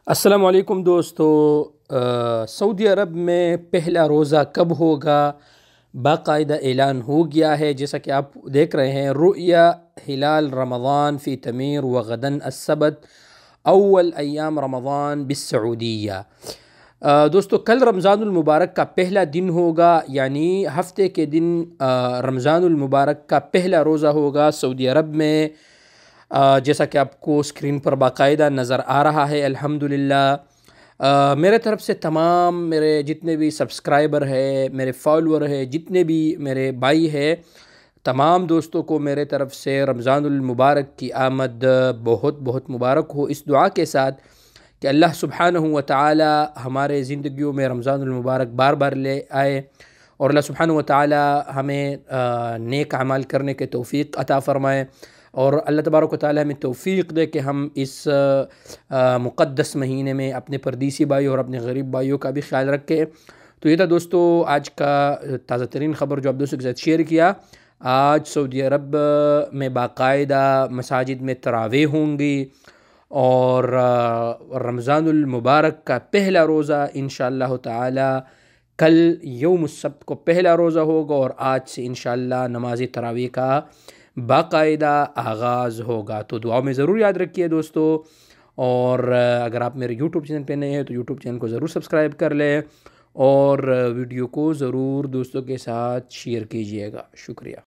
السلام علیکم دوستو۔ سعودی عرب میں پہلا روزہ کب ہوگا؟ باقاعدہ اعلان ہو گیا ہے، جیسا کہ آپ دیکھ رہے ہیں، رؤیا ہلال رمضان فی تمیر وغدن السبت اول ایام رمضان بالسعودیہ۔ دوستو، کل رمضان المبارک کا پہلا دن ہوگا، یعنی ہفتے کے دن رمضان المبارک کا پہلا روزہ ہوگا سعودی عرب میں، جیسا کہ آپ کو اسکرین پر باقاعدہ نظر آ رہا ہے۔ الحمدللہ میرے طرف سے تمام میرے جتنے بھی سبسکرائبر ہے، میرے فالور ہے، جتنے بھی میرے بھائی ہے، تمام دوستوں کو میرے طرف سے رمضان المبارک کی آمد بہت بہت مبارک ہو، اس دعا کے ساتھ کہ اللہ سبحانہ و تعالی ہمارے زندگیوں میں رمضان المبارک بار بار لے آئے، اور اللہ سبحانہ و تعالی ہمیں نیک اعمال کرنے کے توفیق عطا فرمائے، اور اللہ تبارک و تعالی ہمیں توفیق دے کہ ہم اس مقدس مہینے میں اپنے پردیسی بھائیوں اور اپنے غریب بھائیوں کا بھی خیال رکھیں۔ تو یہ تھا دوستو آج کا تازہ ترین خبر جو آپ دوستوں کے ساتھ شیئر کیا۔ آج سعودی عرب میں باقاعدہ مساجد میں تراویح ہوں گی، اور رمضان المبارک کا پہلا روزہ انشاءاللہ تعالی کل یوم السبت کو پہلا روزہ ہوگا، اور آج سے انشاءاللہ نماز تراویح کا باقاعدہ آغاز ہوگا۔ تو دعاؤں میں ضرور یاد رکھیے دوستو، اور اگر آپ میرے یوٹیوب چینل پہ نئے ہیں تو یوٹیوب چینل کو ضرور سبسکرائب کر لیں، اور ویڈیو کو ضرور دوستوں کے ساتھ شیئر کیجیے گا۔ شکریہ۔